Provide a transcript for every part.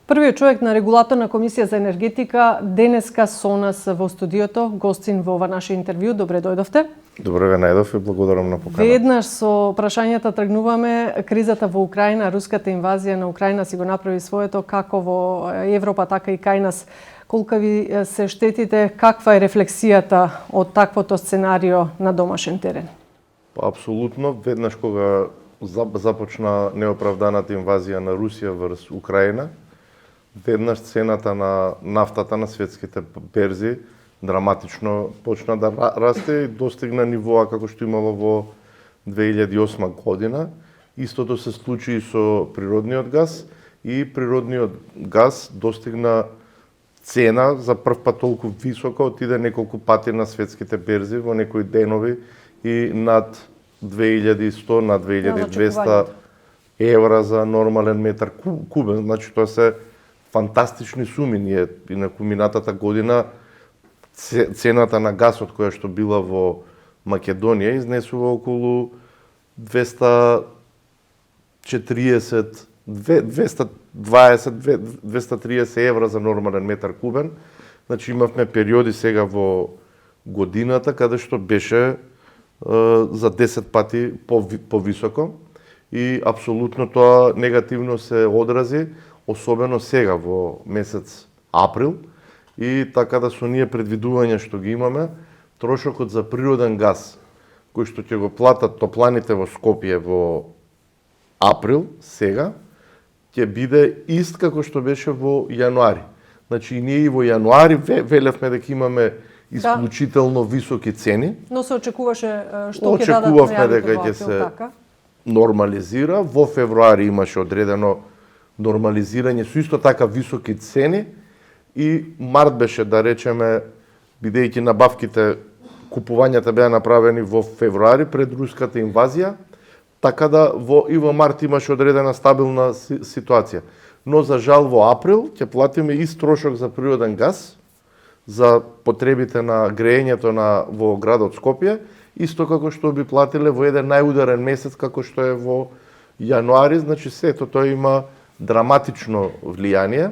Првиот човек на регулаторна комисија за енергетика денеска со нас во студиото, гостин во ова наше интервју. Добре дојдовте. Добре ве најдов и благодарам на поканата. Веднаш со прашањата тргнуваме. Кризата во Украина, руската инвазија на Украина си го направи своето, како во Европа, така и кај нас. Колка ви се штетите, каква е рефлексијата од таквото сценарио на домашен терен? Апсолутно, веднаш кога започна неоправданата инвазија на Русија врз Украина, веднаш цената на нафтата на светските берзи драматично почна да расте и достигна нивоа како што имало во 2008 година. Истото се случи и со природниот газ, и природниот газ достигна цена за прв пат толку висока, отиде неколку пати на светските берзи во некои денови и над 2100, над 2200 евра за нормален метар кубен. Значи тоа се фантастични суми. Ние и на куминатата година цената на гасот која што била во Македонија изнесува околу 240, 220-230 евра за нормален метар кубен. Значи имавме периоди сега во годината каде што беше за 10 пати повисоко и апсолутно тоа негативно се одрази, особено сега во месец април, и така да со ние предвидувања што ги имаме, трошокот за природен газ кој што ќе го платат топланите во Скопје во април сега ќе биде ист како што беше во јануари. Значи и ние и во јануари велевме дека имаме исклучително високи цени. Но се очекуваше што ќе дадат најавите дека ќе се така нормализира. Во февруари имаше одредено нормализирање со исто така високи цени и март беше, да речеме, бидејќи набавките, купувањата беа направени во февруари пред руската инвазија, така да и во март имаше одредена стабилна ситуација. Но за жал во април ќе платиме ист трошок за природен газ за потребите на греењето во градот Скопје, исто како што би платиле во еден најударен месец како што е во јануари. Значи сето тоа има драматично влијание.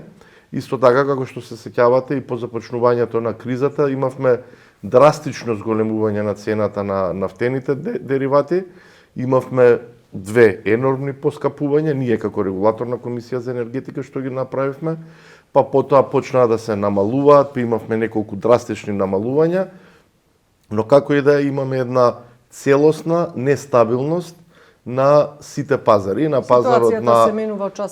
Исто така како што се сеќавате и по започнувањето на кризата имавме драстично зголемување на цената на нафтените деривати. Имавме две енормни поскапувања, ние како регулаторна комисија за енергетика што ги направивме, па потоа почнаа да се намалуваат, па имавме неколку драстични намалувања, но како и да имаме една целосна нестабилност на сите пазари, на пазарот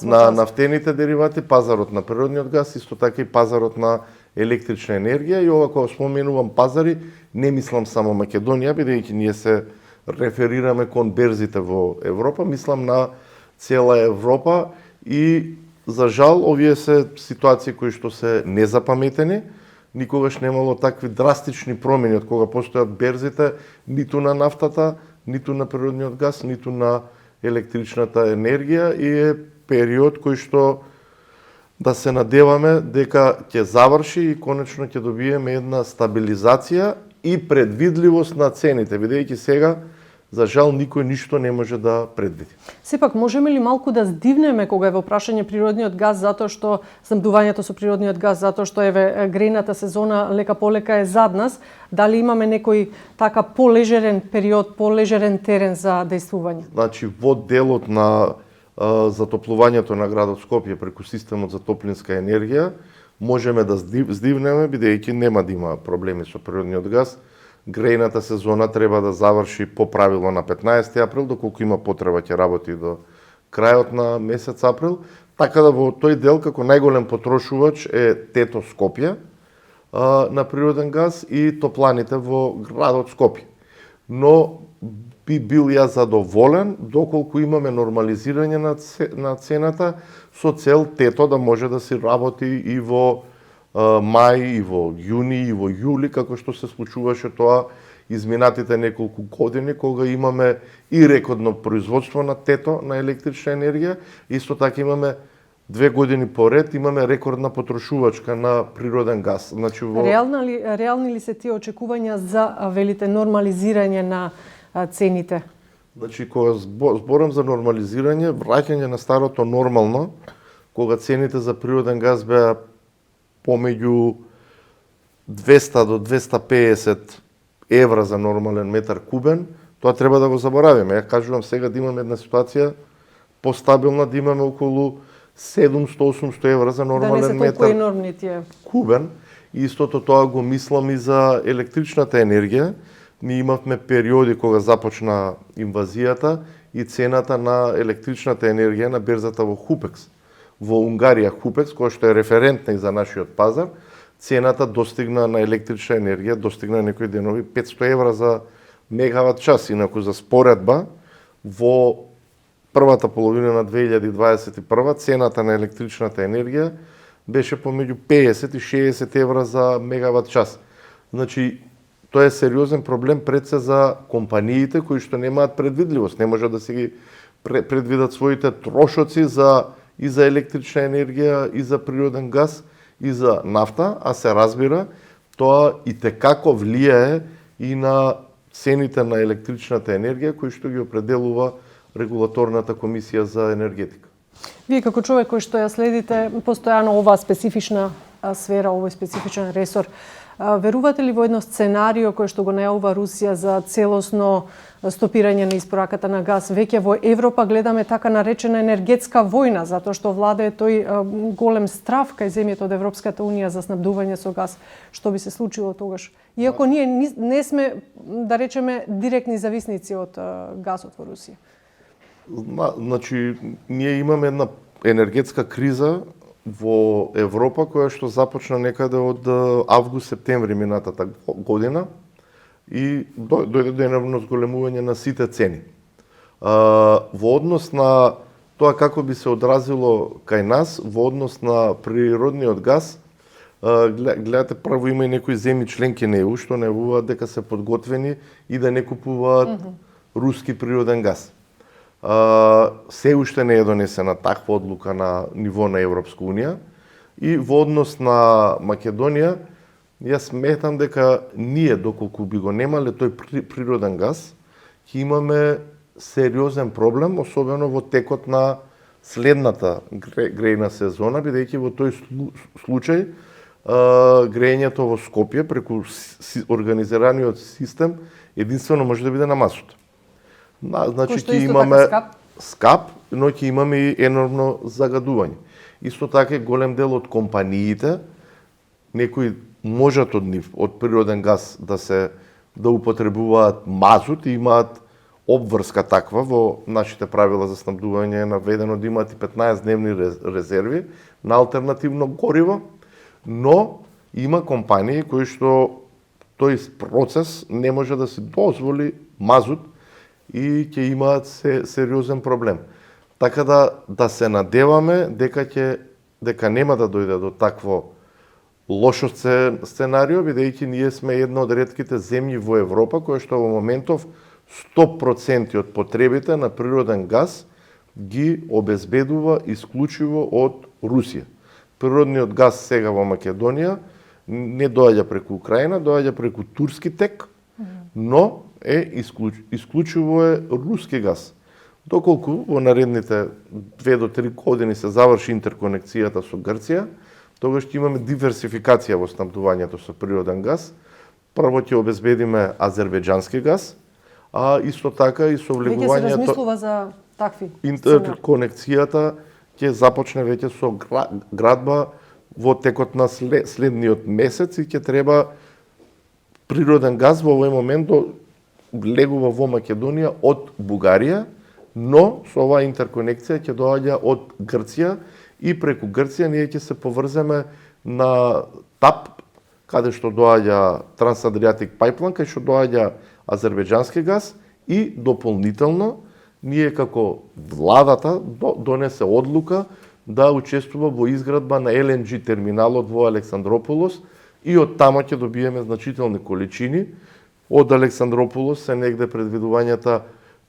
на нафтените деривати, пазарот на природниот газ, исто така и пазарот на електрична енергија. И ова кога споменувам пазари, не мислам само Македонија, бидејќи ние се реферираме кон берзите во Европа, мислам на цела Европа и за жал овие се ситуации кои што се незапаметени. Никогаш немало такви драстични промени од кога постојат берзите, ниту на нафтата, ниту на природниот газ, ниту на електричната енергија, и е период кој што да се надеваме дека ќе заврши и конечно ќе добиеме една стабилизација и предвидливост на цените, бидејќи сега за жал никој ништо не може да предвиди. Сепак можеме ли малку да здивнеме кога е во прашање природниот газ, затоа што снабдувањето со природниот газ, затоа што еве грејната сезона лека полека е зад нас, дали имаме некој така полежерен период, полежерен терен за дејствување? Значи во делот на затоплувањето на градот Скопје преку системот за топлинска енергија можеме да здивнеме, бидејќи нема да има проблеми со природниот газ. Грејната сезона треба да заврши по правило на 15 април, доколку има потреба ќе работи до крајот на месец април. Така да во тој дел како најголем потрошувач е Тето Скопје на природен газ и топланите во градот Скопје. Но би бил ја задоволен доколку имаме нормализирање на цената со цел Тето да може да се работи и во мај, и во јуни, и во јули, како што се случуваше тоа изминатите неколку години, кога имаме и рекордно производство на Тето на електрична енергија, исто така имаме 2 години поред имаме рекордна потрошувачка на природен газ. Значи реални ли се тие очекувања за велите нормализирање на цените? Значи кога зборам за нормализирање, враќање на старото нормално, кога цените за природен газ беа помеѓу 200 до 250 евра за нормален метар кубен, тоа треба да го заборавиме. Ја кажувам сега да имаме една ситуација постабилна, да имаме околу 700-800 евра за нормален метар толку енормни тие кубен. И истото тоа го мислам и за електричната енергија. Ние имавме периоди кога започна инвазијата и цената на електричната енергија на берзата во Хупекс. Во Унгарија Хупекс, која што е референтна и за нашиот пазар, цената достигна на електрична енергија, достигна некои денови 500 евра за мегават час. Инаку за споредба, во првата половина на 2021 цената на електричната енергија беше помеѓу 50 и 60 евра за мегават час. Значи, тоа е сериозен проблем пред се за компаниите кои што немаат предвидливост, не можат да се ги предвидат своите трошоци и за електрична енергија, и за природен газ, и за нафта, а се разбира, тоа и текако влијае и на цените на електричната енергија кои што ги определува Регулаторната комисија за енергетика. Вие како човек кој што ја следите постојано оваа специфична сфера, овој специфичен ресор, верувате ли во едно сценарио кој што го најавува Русија за целосно стопирање на испораката на газ? Веќе во Европа гледаме така наречена енергетска војна, затоа што владее тој голем страв кај земјите од Европската унија за снабдување со газ. Што би се случило тогаш? Иако ние не сме, да речеме, директни зависници од газот во Русија. Значи, ние имаме една енергетска криза во Европа која што започна некаде од август-септември минатата година и дојде до едно зголемување на сите цени. Во однос на тоа како би се одразило кај нас, во однос на природниот газ, гледате, прво има и некои земји членки на ЕУ што најавуваат дека се подготвени и да не купуваат руски природен газ. Се уште не е донесена таква одлука на ниво на Европска унија и во однос на Македонија, јас сметам дека ние, доколку би го немале тој природен газ, ќе имаме сериозен проблем, особено во текот на следната грејна сезона, бидејќи во тој случај грејењето во Скопје преку организираниот систем единствено може да биде на масото. Значи ќе имаме скап, но ќе имаме и енормно загадување. Исто така голем дел од компаниите, некои можат од нив, од природен газ да употребуваат мазут и имаат обврска таква во нашите правила за снабдување е наведено да имаат и 15-дневни резерви на алтернативно гориво, но има компании кои што тој процес не може да си дозволи мазут и ќе имаат сериозен проблем. Така да се надеваме дека нема да дојде до такво лошо сценарио, бидејќи ние сме една од ретките земји во Европа која што во моментов 100% од потребите на природен газ ги обезбедува исклучиво од Русија. Природниот газ сега во Македонија не доаѓа преку Украина, доаѓа преку турски тек, но исклучиво е руски газ. Доколку во наредните 2 до 3 години се заврши интерконекцијата со Грција, тогаш ќе имаме диверсификација во снабдувањето со природен газ. Прво ќе обезбедиме азербејџански газ, а исто така и со влегувањето... Веќе се размислува за такви интерконекцијата ќе започне веќе со градба во текот на следниот месец и ќе треба природен газ во овој момент влегува во Македонија од Бугарија, но со оваа интерконекција ќе доаѓа од Грција и преку Грција ние ќе се поврземе на ТАП, каде што доаѓа Трансадриатик Пайплайн, каде што доаѓа азербејџански газ и дополнително ние како владата донесе одлука да учествува во изградба на ЛНГ терминалот во Александрополос и од тамо ќе добиеме значителни количини. Од Александрополос се негде предвидувањата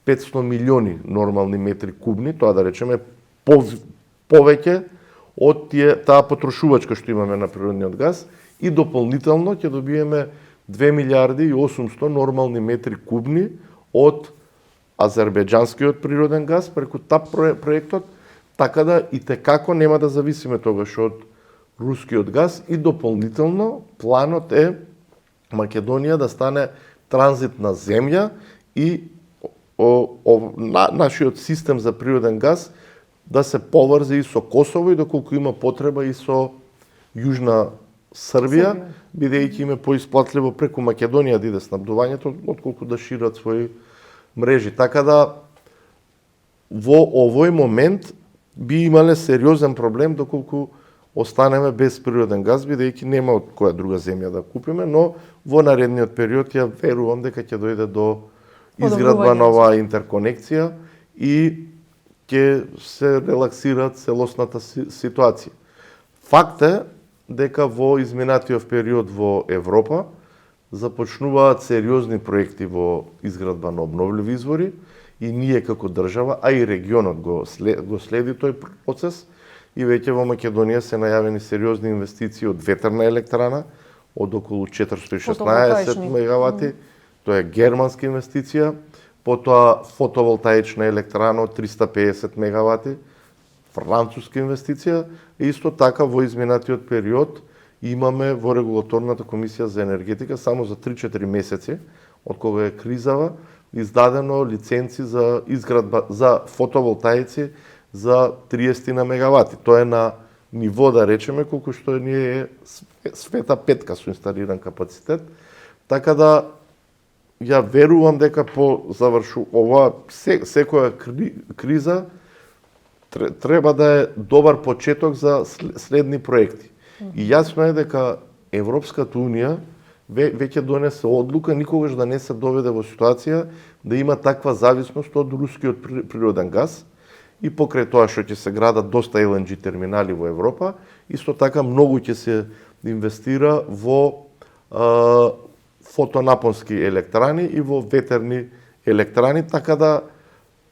500 милиони нормални метри кубни, тоа да речеме повеќе од таа потрошувачка што имаме на природниот газ и дополнително ќе добиеме 2 милиарди и 800 нормални метри кубни од азербејџанскиот природен газ преку ТАП проектот, така да и текако нема да зависиме тогаш од рускиот газ и дополнително планот е Македонија да стане транзитна земја и нашиот систем за природен газ да се поврзе и со Косово и доколку има потреба и со Јужна Србија, бидејќи им е поисплатливо преку Македонија да иде снабдувањето, отколку да шират своји мрежи. Така да во овој момент би имале сериозен проблем доколку останеме без природен газ, бидејќи нема од која друга земја да купиме, но во наредниот период ја верувам дека ќе дојде до изградба нова интерконекција и ќе се релаксира целосната ситуација. Факт е дека во изминатиот период во Европа започнуваат сериозни проекти во изградба на обновливи извори и ние како држава, а и регионот го следи тој процес и веќе во Македонија се најавени сериозни инвестиции од ветерна електрана од околу 416 мегавати, тоа е германска инвестиција, потоа фотоволтаична електрана од 350 мегавати, француска инвестиција, и исто така во изминатиот период имаме во регулаторната комисија за енергетика само за 3-4 месеци од кога е кризава издадено лиценци за изградба за фотоволтаици за 30 на мегавати. Тоа е на ниво, да речеме, колку што ние е света петка со инсталиран капацитет. Така да ја верувам дека по завршу ова секоја криза треба да е добар почеток за следни проекти. И јасно е дека Европската унија веќе донесе одлука никогаш да не се доведе во ситуација да има таква зависност од рускиот природен газ и покрај тоа што ќе се градат доста LNG терминали во Европа, исто така многу ќе се инвестира во фотонапонски електрани и во ветерни електрани, така да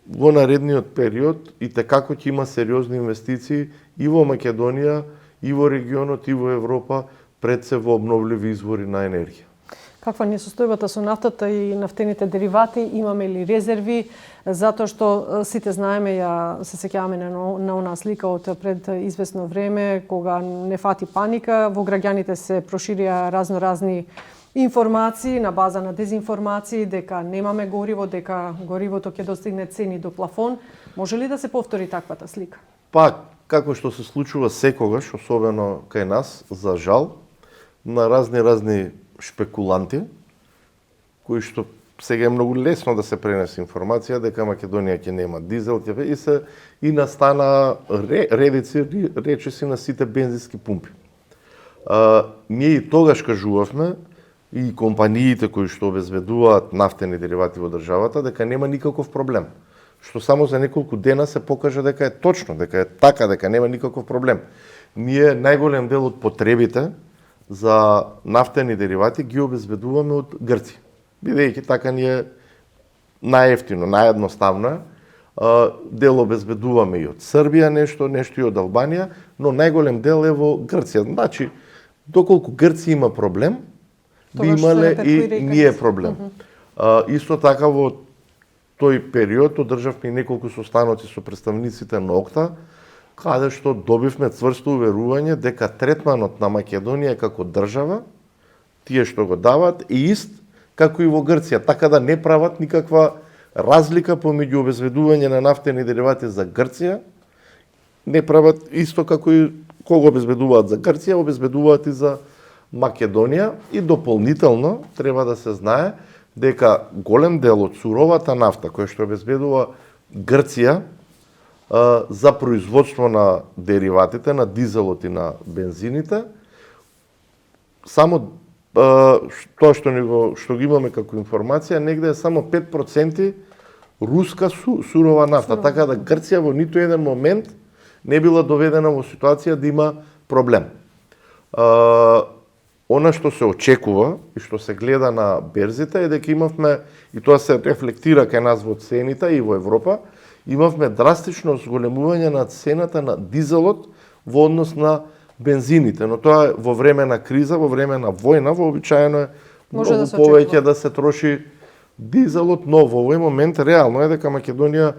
во наредниот период и текако ќе има сериозни инвестиции и во Македонија, и во регионот, и во Европа, пред се во обновливи извори на енергија. Каква ни е состојбата со нафтата и нафтените деривати? Имаме ли резерви? Затоа што сите знаеме, се сеќаваме на онаа слика од пред известно време, кога не фати паника, во граѓаните се проширија разноразни информации на база на дезинформации дека немаме гориво, дека горивото ќе достигне цени до плафон. Може ли да се повтори таквата слика? Па, како што се случува секогаш, особено кај нас, за жал, на разни шпекуланти, кои што сега е многу лесно да се пренесе информација дека Македонија ќе нема дизел, и настана редици речиси на сите бензински пумпи. Ние и тогаш кажувавме, и компаниите кои што обезбедуваат нафтени деривати во државата, дека нема никаков проблем. Што само за неколку дена се покажа дека е точно, дека е така, дека нема никаков проблем. Ние најголем дел од потребите за нафтени деривати ги обезбедуваме од Грција. Бидејќи така ни е најевтино, наједноставно. Дел обезбедуваме и од Србија нешто и од Албанија, но најголем дел е во Грција. Значи, доколку Грција има проблем, би имале и ние проблем. Исто така во тој период одржавме неколку состаноци со представниците на ОКТА, каде што добивме цврсто уверување дека третманот на Македонија како држава, тие што го даваат, е ист како и во Грција, така да не прават никаква разлика помеѓу обезбедување на нафтени деривати за Грција, не прават исто како и кога обезбедуваат за Грција, обезбедуваат и за Македонија, и дополнително треба да се знае дека голем дел од суровата нафта која што обезбедува Грција за производство на дериватите, на дизелот и на бензините, само тоа што го имаме како информација, негде е само 5% руска сурова нафта, така да Грција во ниту еден момент не била доведена во ситуација да има проблем. Она што се очекува и што се гледа на берзите е дека имавме, и тоа се рефлектира кај нас во цените и во Европа, имавме драстично зголемување на цената на дизелот во однос на бензините, но тоа е во време на криза, во време на војна, вообичаено е многу повеќе да се троши дизелот, но во овој момент реално е дека Македонија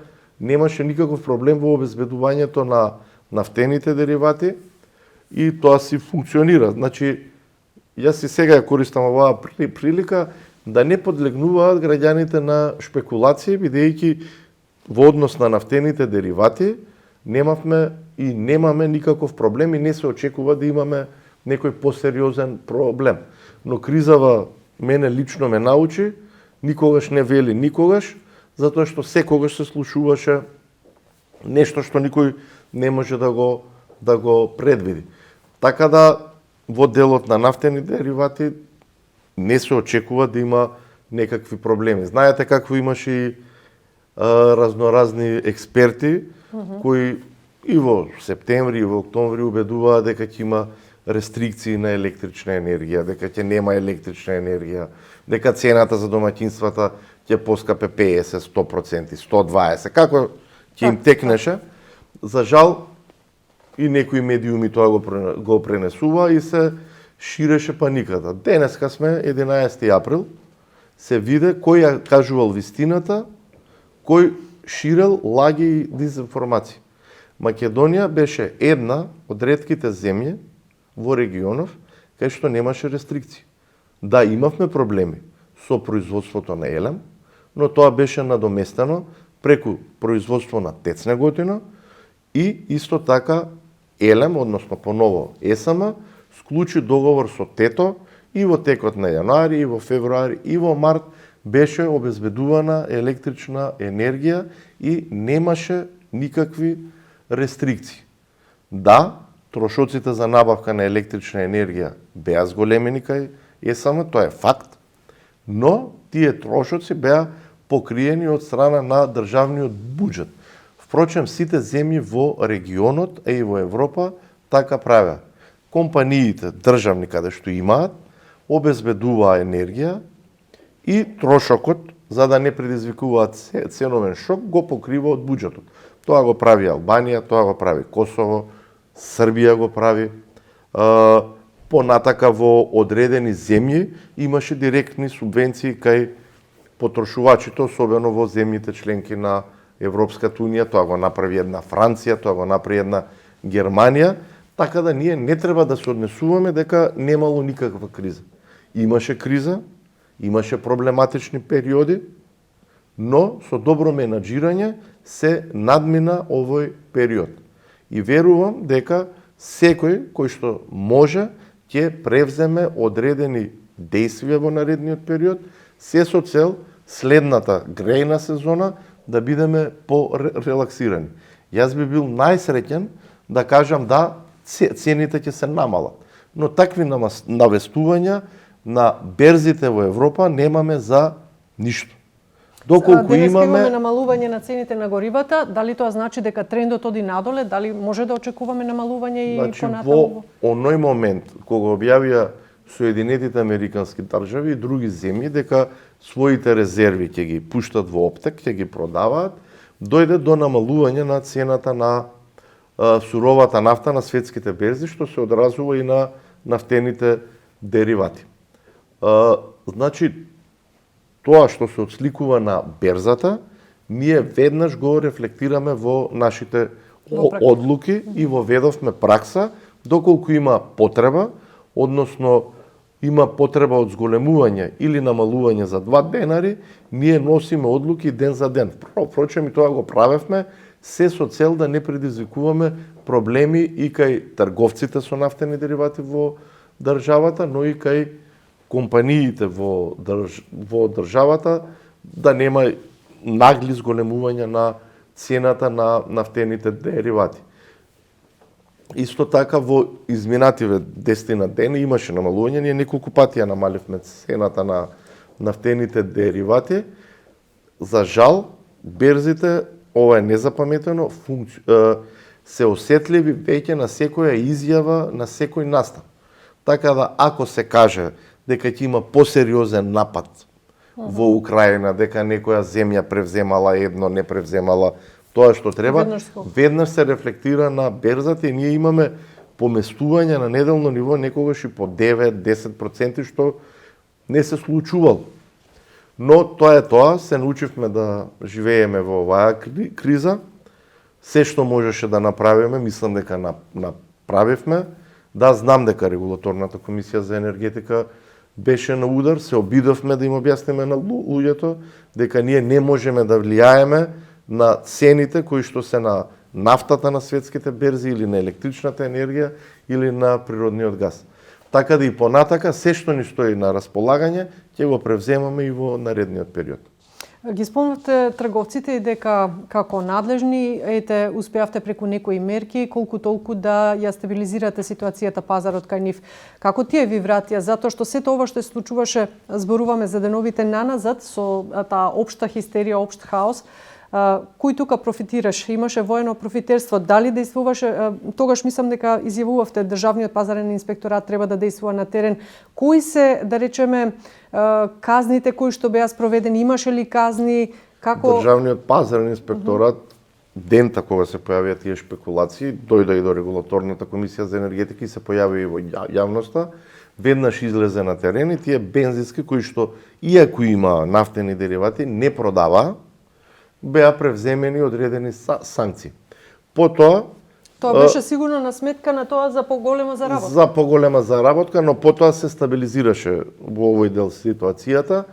немаше никаков проблем во обезбедувањето на нафтените деривати и тоа си функционира. Значи, јас и сега ја користам оваа прилика да не подлегнуваат граѓаните на шпекулации, бидејќи во однос на нафтените деривати немавме и немаме никаков проблем и не се очекува да имаме некој посериозен проблем. Но кризава мене лично ме научи, никогаш не вели никогаш, затоа што секогаш се случуваше нешто што никој не може да го предвиди. Така да во делот на нафтени деривати не се очекува да има некакви проблеми. Знаете какво имаше и разноразни експерти кои и во септември и во октомври убедуваа дека ќе има рестрикции на електрична енергија, дека ќе нема електрична енергија, дека цената за домаќинствата ќе поскапе 50, 100%, 120%, како ќе им текнеше. За жал, и некои медиуми тоа го пренесува и се ширеше паниката. Денеска сме 11 април, се виде кој ја кажувал вистината, кој ширел лаги и дезинформации. Македонија беше една од ретките земји во регионов кај што немаше рестрикции. Да, имавме проблеми со производството на елем, но тоа беше надоместено преку производство на тецна готина и исто така елем, односно поново ЕСМ, склучи договор со ТЕТО и во текот на јануари, и во февруари, и во март беше обезбедувана електрична енергија и немаше никакви рестрикции. Да, трошоците за набавка на електрична енергија беа зголемени кај ЕСМ, тоа е факт, но тие трошоци беа покриени од страна на државниот буџет. Впрочем, сите земји во регионот, а и во Европа, така правеа. Компаниите државни каде што имаат, обезбедуваа енергија и трошокот, за да не предизвикуваат ценовен шок, го покрива од буџетот. Тоа го прави Албанија, тоа го прави Косово, Србија го прави. Понатака во одредени земји имаше директни субвенции кај потрошувачите, особено во земјите членки на Европската унија, тоа го направи една Франција, тоа го направи една Германија, така да ние не треба да се однесуваме дека немало никаква криза. Имаше криза, имаше проблематични периоди, но со добро менаџирање се надмина овој период. И верувам дека секој кој што може ќе превземе одредени действија во наредниот период, се со цел следната грејна сезона да бидеме по-релаксирани. Јас би бил најсреќен да кажам да, цените ќе се намалат. Но такви навестувања на берзите во Европа немаме за ништо. Доколку имаме намалување на цените на горивата, дали тоа значи дека трендот оди надоле, дали може да очекуваме намалување и понатаму? Во оној момент кога објавија Соединетите Американски држави и други земји дека своите резерви ќе ги пуштат во оптек, ќе ги продаваат, дојде до намалување на цената на суровата нафта на светските берзи, што се одразува и на нафтените деривати. Значи, тоа што се отсликува на берзата, ние веднаш го рефлектираме во нашите одлуки и воведовме пракса, доколку има потреба, односно има потреба од зголемување или намалување за 2 денари, ние носиме одлуки ден за ден. Впрочем, и тоа го правевме се со цел да не предизвикуваме проблеми и кај трговците со нафтени деривати во државата, но и кај компаниите во државата, да нема нагли зголемување на цената на нафтените деривати. Исто така во изминативе 10 дена имаше намалување, ние неколку пати ја намаливме цената на нафтените деривати. За жал, берзите, ова е незапаметено, се осетливи веќе на секоја изјава, на секој настан. Така да, ако се каже дека ќе има посериозен напад во Украина, дека некоја земја превземала едно, не превземала тоа што треба, веднаш се рефлектира на берзата и ние имаме поместување на неделно ниво некогаш и по 9-10%, што не се случувало. Но тоа е тоа, се научивме да живееме во оваа криза. Се што можеше да направиме, мислам дека направивме. Да, знам дека регулаторната комисија за енергетика беше на удар, се обидовме да им објасниме на луѓето дека ние не можеме да влијаеме на цените кои што се на нафтата на светските берзи или на електричната енергија или на природниот газ. Така да и понатака се што ни стои на располагање ќе го превземаме и во наредниот период. Ги спомнавте трговците и дека како надлежни успеавте преку некои мерки колку толку да ја стабилизирате ситуацијата пазарот кај нив. Како тие ви вратија, затоа што сето ова што се случуваше, зборуваме за деновите наназад со таа општа хистерија, општ хаос, кој тука профитираше? Имаше воено профитерство. Дали действуваше? Тогаш мислам дека изјавувавте државниот пазарен инспекторат треба да действува на терен. Кои се, да речеме, казните кои што беа спроведени? Имаше ли казни? Како Државниот пазарен инспекторат дента кога се појавија тие шпекулации, дојде и до регулаторната комисија за енергетика и се појави и во јавноста. Веднаш излезе на терен и тие бензински кои што иако има нафтени деривати не продаваа, беа превземени одредени санкции. Потоа тоа беше сигурно на сметка на тоа за поголема заработка. За поголема заработка, но потоа се стабилизираше во овој дел ситуацијата.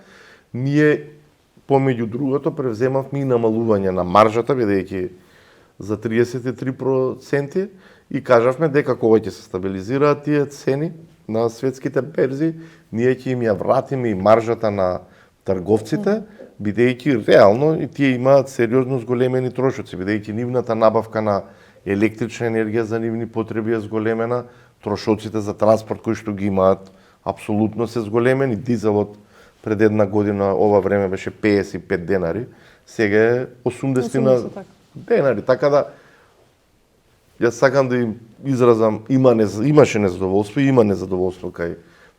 Ние помеѓу другото превземавме и намалување на маржата, бидејќи за 33% и кажавме дека кога ќе се стабилизираат тие цени на светските берзи, ние ќе им ја вратиме и маржата на трговците, бидејќи реално и тие имаат сериозно зголемени трошоци, бидејќи нивната набавка на електрична енергија за нивни потреби е зголемена, трошоците за транспорт кои што ги имаат апсолутно се зголемени, дизелот пред една година ова време беше 55 денари, сега е 80 денари, така да јас сакам да им изразам, имаше незадоволство и има незадоволство кај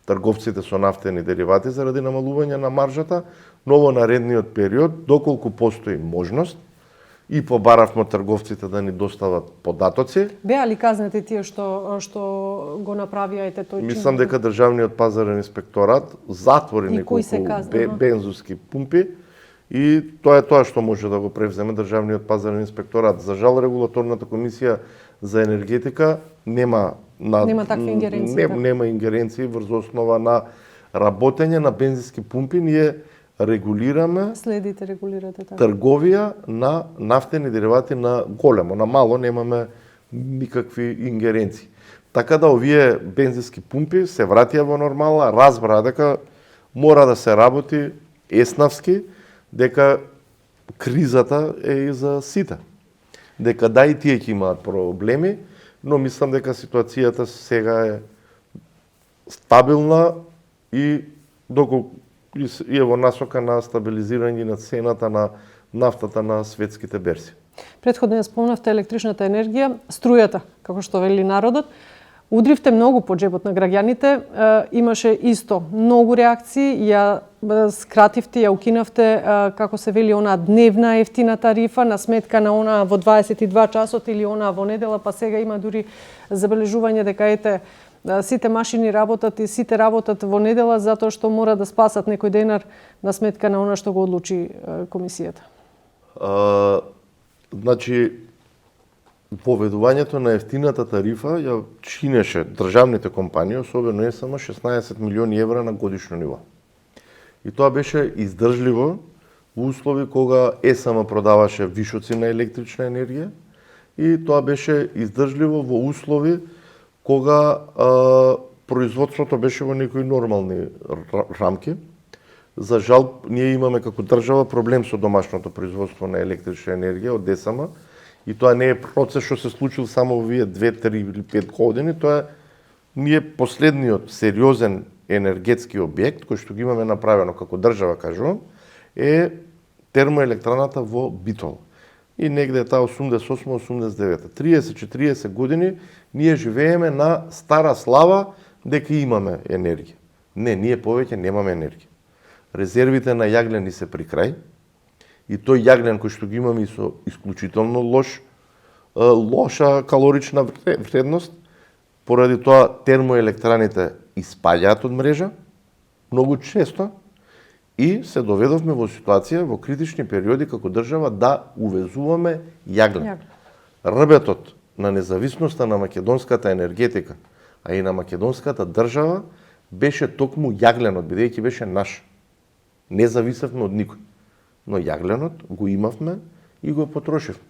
трговците со нафтени деривати заради намалување на маржата, но во наредниот период, доколку постои можност, и побаравме трговците да ни достават податоци. Беа ли казнати тие што го направија тој чин? Мислам дека државниот пазарен инспекторат затвори неколку бензински пумпи и тоа е тоа што може да го превземе државниот пазарен инспекторат. За жал регулаторната комисија за енергетика нема такви ингеренции. Нема ингеренции врз основа на работење на бензински пумпи. Ние регулираме трговија на нафтени деривати на големо, на мало немаме никакви ингеренции. Така да овие бензински пумпи се вратија во нормала, разбраа дека мора да се работи еснавски, дека кризата е и за сите. Дека да и тие ќе имаат проблеми, но мислам дека ситуацијата сега е стабилна и доколку и е во насока на стабилизирање на цената на нафтата на светските берзи. Претходно ја спомнавте електричната енергија, струјата, како што вели народот. Удривте многу по джебот на граѓаните, имаше исто многу реакции, ја скративте, ја укинавте, како се вели, она дневна ефтина тарифа на сметка на она во 22 часот или она во недела, па сега има дури забележување дека сите машини работат и сите работат во недела затоа што мора да спасат некој денар на сметка на она што го одлучи комисијата. Значи, поведувањето на ефтината тарифа ја чинеше државните компании, особено ЕСМ, 16 милиони евра на годишно ниво. И тоа беше издржливо во услови кога ЕСМ продаваше вишоци на електрична енергија и тоа беше издржливо во услови кога производството беше во некои нормални рамки. За жал, ние имаме како држава проблем со домашното производство на електрична енергија од ЕСМ и тоа не е процес што се случил само во овие 2, 3 или 5 години, тоа е последниот сериозен енергетски објект кој што ги имаме направено како држава, кажувам, е термоелектраната во Битол. И негде е таа 88-89. 30-40 години ние живееме на стара слава дека имаме енергија. Не, ние повеќе немаме енергија. Резервите на јаглен ни се при крај и тој јаглен кој што ги имаме и со исклучително лоша калорична вредност, поради тоа термоелектраните испаѓаат од мрежа многу често И се доведовме во ситуација во критични периоди како држава да увезуваме јаглен. Рбетот на независноста на македонската енергетика, а и на македонската држава беше токму јагленот, бидејќи беше наш. Не зависевме од никој. Но јагленот го имавме и го потрошивме.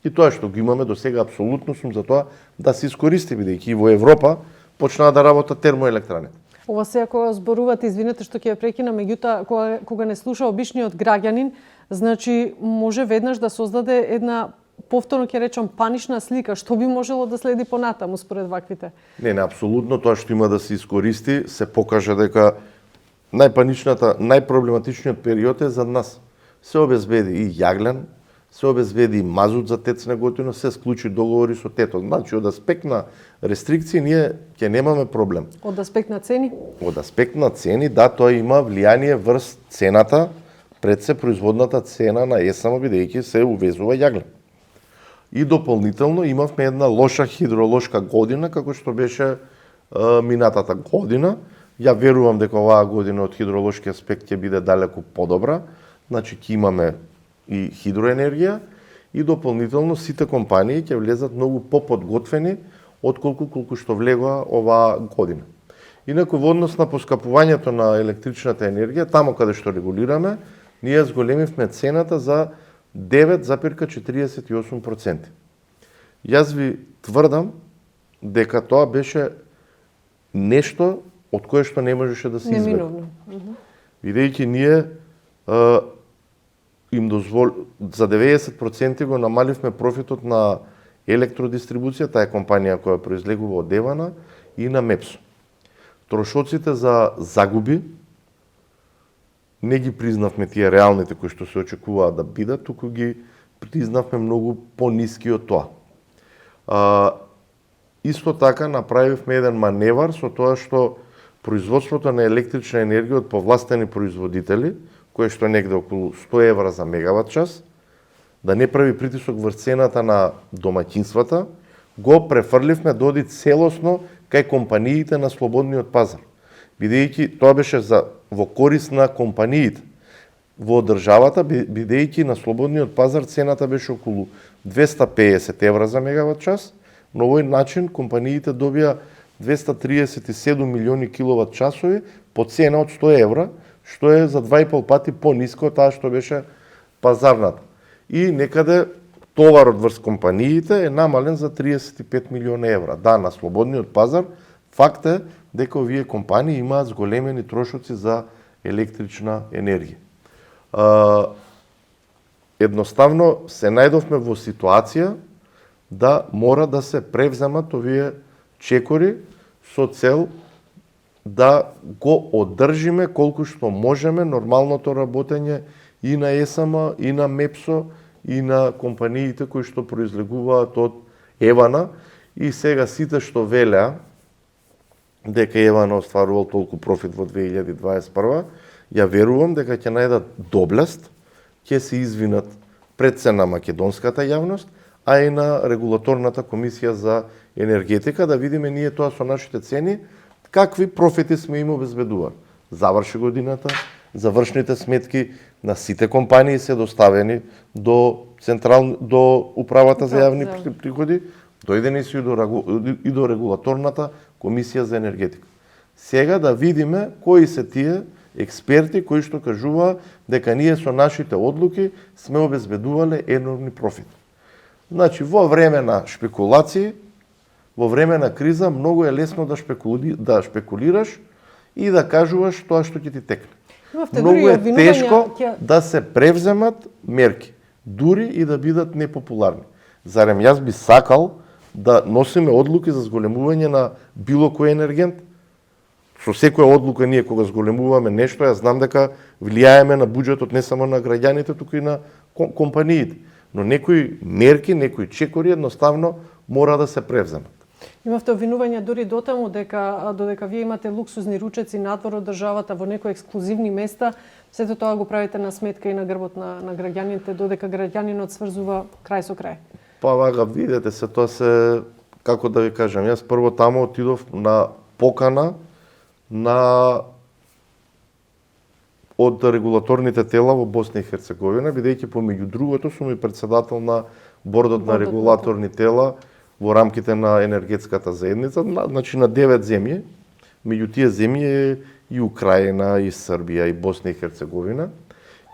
И тоа што го имаме до сега, апсолутно сум за тоа да се искористи, бидејќи во Европа почнаа да работат термоелектраните. Ова сега кога зборувате, извинете што ќе ја прекинам, меѓутоа кога не слуша обичниот граѓанин, значи може веднаш да создаде една повторно ќе речам панична слика, што би можело да следи понатаму според ваквите. Не, апсолутно тоа што има да се искористи, се покаже дека најпроблематичниот период е за нас. Се обезбеди и јаглен, се обезбеди и мазут за ТЕЦ Неготино, се склучи договори со ТЕТ-от. Значи, од аспект на рестрикции, ние ќе немаме проблем. Од аспект на цени? Од аспект на цени, да, тоа има влијание врз цената, пред се производната цена на ЕСМ, бидејќи се увезува јаглен. И дополнително имавме една лоша хидроложка година, како што беше минатата година. Ја верувам дека оваа година од хидроложки аспект ќе биде далеку подобра. Значи, ќе имаме и хидроенергија и дополнително сите компании ќе влезат многу поподготвени отколку што влегоа оваа година. Инаку во однос на поскапувањето на електричната енергија, таму каде што регулираме, ние зголемивме цената за 9,48%. Јас ви тврдам дека тоа беше нешто од кое што не можеше да се избега. Неминовно. Бидејќи ние им за 90% го намаливме профитот на електродистрибуција, таа е компанија која произлегува од Евана, и на МЕПСО. Трошоците за загуби не ги признавме тие реалните кои што се очекуваат да бидат, туку ги признавме многу пониски од тоа. Исто така направивме еден маневар со тоа што производството на електрична енергија од повластени производители, кое што е негде околу 100 евра за мегават час, да не прави притисок врз цената на домаќинствата, го префрливме да оди целосно кај компаниите на слободниот пазар. Бидејќи тоа беше во корист на компаниите. Во државата, бидејќи на слободниот пазар цената беше околу 250 евра за мегават час, на овој начин компаниите добија 237 милиони киловат часови по цена од 100 евра, што е за 2,5 пати пониско од таа што беше пазарната. И некаде товарот врз компаниите е намален за 35 милиона евра. Да, на слободниот пазар факт е дека овие компании имаат зголемени трошоци за електрична енергија. Едноставно се најдовме во ситуација да мора да се превземат овие чекори со цел да го одржиме колку што можеме нормалното работење и на ЕСМ, и на МЕПСО, и на компаниите кои што произлегуваат од Евана. И сега сите што велеа дека Евана остварувал толку профит во 2021, ја верувам дека ќе најдат доблест, ќе се извинат пред се на македонската јавност, а и на регулаторната комисија за енергетика, да видиме ние тоа со нашите цени, какви профити сме им обезбедували. Заврши годината, завршните сметки на сите компании се доставени до управата за јавни приходи, дојдени се и до регулаторната комисија за енергетика. Сега да видиме кои се тие експерти кои што кажуваа дека ние со нашите одлуки сме обезбедувале енормни профити. Значи, во време на шпекулации, во време на криза, многу е лесно да шпекулираш и да кажуваш тоа што ќе ти текне. Многу е тешко да се превземат мерки, дури и да бидат непопуларни. Зарем јас би сакал да носиме одлуки за зголемување на било кој енергент? Со секоја одлука ние кога зголемуваме нешто, јас знам дека влијаеме на буџетот не само на граѓаните, туку и на компаниите. Но некои мерки, некои чекори едноставно мора да се превземат. Имавте обвинување дури дотаму додека вие имате луксузни ручеци надвор од државата во некои ексклузивни места, сето тоа го правите на сметка и на грбот на граѓаните, додека граѓанинот сврзува крај со крај. Па вага, видете се, тоа се, како да ви кажам, јас прво таму отидов на покана на од регулаторните тела во Босна и Херцеговина, бидејќи помеѓу другото сум и председател на бордот на регулаторни тела во рамките на енергетската заедница, значи на 9 земји. Меѓу тие земји е и Украина, и Србија, и Босна и Херцеговина.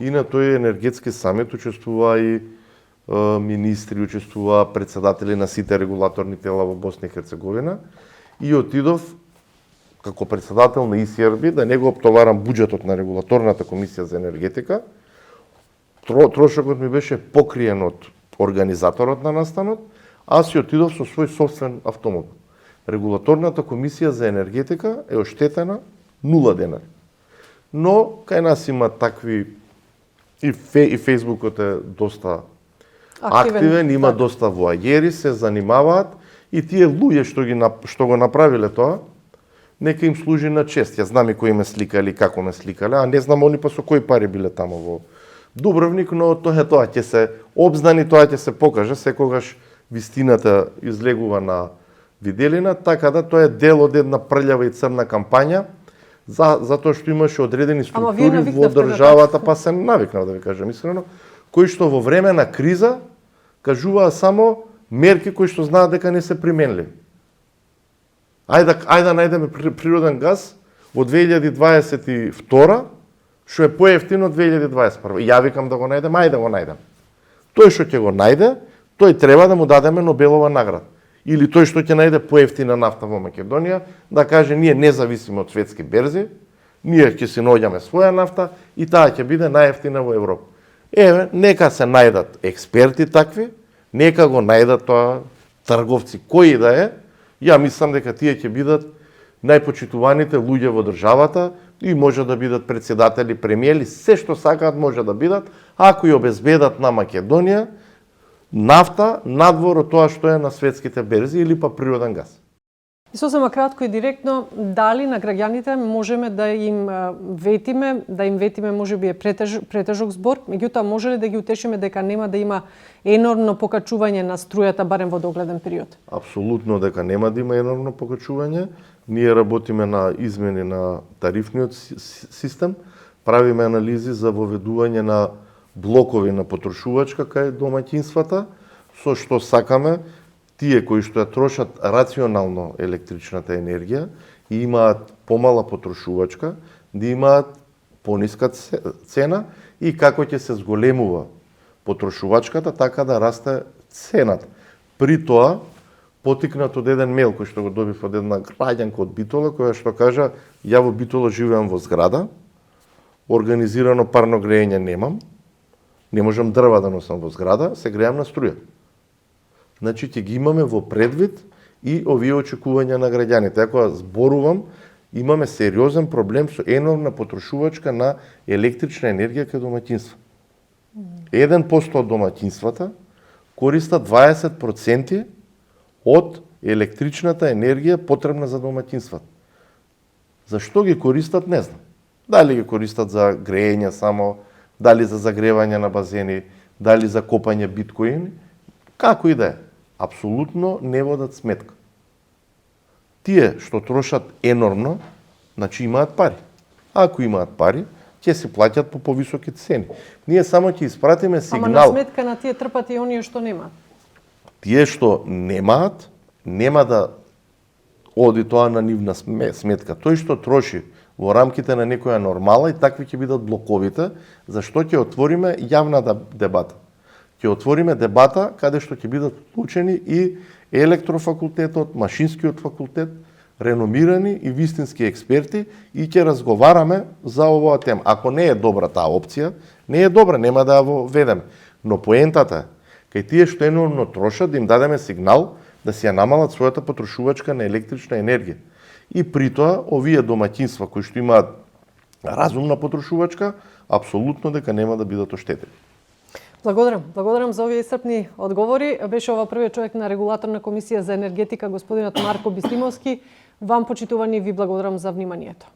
И на тој енергетски самит учествува и министри, учествува председатели на сите регулаторни тела во Босна и Херцеговина. И отидов како председател на ИСРБ, да не го оптоварам буџетот на регулаторната комисија за енергетика. Трошокот ми беше покриен од организаторот на настанот, аз си отидов со свој собствен автомобил. Регулаторната комисија за енергетика е оштетена 0 денари. Но кај нас има такви и Фејсбукот е доста активен, има доста воајери, се занимаваат и тие луѓе што го направиле тоа, нека им служи на чест. Ја знам и кои ме сликале и како ме сликале, а не знам они па со кои пари биле таму во Дубровник, но тоа ќе се обзнани, тоа ќе се покаже секогаш вистината излегува на виделина, така да тоа е дел од една прљава и црна кампања, затоа што имаше одредени структури во државата, па се навикнав да ви кажам искрено, кои што во време на криза кажуваа само мерки кои што знаат дека не се применливи. Ајде да најдеме природен газ во 2022 што е поевтино од 2021. Ја викам да го најдем, ајде да го најдем. Тој што ќе го најде, тој треба да му дадеме Нобелова награда. Или тој што ќе најде поевтина нафта во Македонија, да каже ние не зависиме од светски берзи, ние ќе си наоѓаме своја нафта и таа ќе биде најевтина во Европа. Еве, нека се најдат експерти такви, нека го најдат тоа трговци кои да е. Ја мислам дека тие ќе бидат најпочитуваните луѓе во државата и може да бидат председатели, премиери, се што сакаат може да бидат, ако ја обезбедат на Македонија нафта надвор од тоа што е на светските берзи или па природен газ. И сосема кратко и директно, дали на граѓаните можеме да им ветиме можеби е претежок збор, меѓутоа може ли да ги утешиме дека нема да има енормно покачување на струјата барем во догледен период? Апсолутно дека нема да има енормно покачување. Ние работиме на измени на тарифниот систем, правиме анализи за воведување на блокови на потрошувачка кај домаќинствата, со што сакаме тие кои што ја трошат рационално електричната енергија и имаат помала потрошувачка, да имаат пониска цена и како ќе се зголемува потрошувачката, така да расте цената. При тоа, потикнат од еден мејл кој што го добив од една граѓанка од Битола, која што кажа, ја во Битола живеам во зграда, организирано парно грејење немам, не можам дрва да носам во зграда, се грејам на струја. Значи, ќе ги имаме во предвид и овие очекувања на граѓаните. Ако зборувам, имаме сериозен проблем со енормна потрошувачка на електрична енергија кај домаќинства. 1% од домаќинствата користат 20% од електричната енергија потребна за домаќинствата. Зашто ги користат, не знам. Дали ги користат за грејење само, дали за загревање на базени, дали за копање биткоини, како и да е. Апсолутно не водат сметка. Тие што трошат енормно, значи имаат пари. Ако имаат пари, ќе се плаќат по повисоки цени. Ние само ќе испратиме сигнал. Ама на сметка на тие трпат и оние што немаат. Тие што немаат, нема да оди тоа на нивна сметка. Тој што троши во рамките на некоја нормала и такви ќе бидат блоковите, зашто ќе отвориме јавна дебата. Ќе отвориме дебата каде што ќе бидат вклучени и електрофакултетот, машинскиот факултет, реномирани и вистински експерти и ќе разговараме за оваа тема. Ако не е добра таа опција, не е добра, нема да ја воведеме. Но поентата е, кај тие што енормно трошат, да им дадеме сигнал да си ја намалат својата потрошувачка на електрична енергија. И при тоа, овие домаќинства кои што имаат разумна потрошувачка, апсолутно дека нема да бидат оштетени. Благодарам за овие исцрпни одговори. Беше ова првиот човек на регулаторна комисија за енергетика, господинот Марко Бистимовски. Вам, почитувани, ви благодарам за вниманието.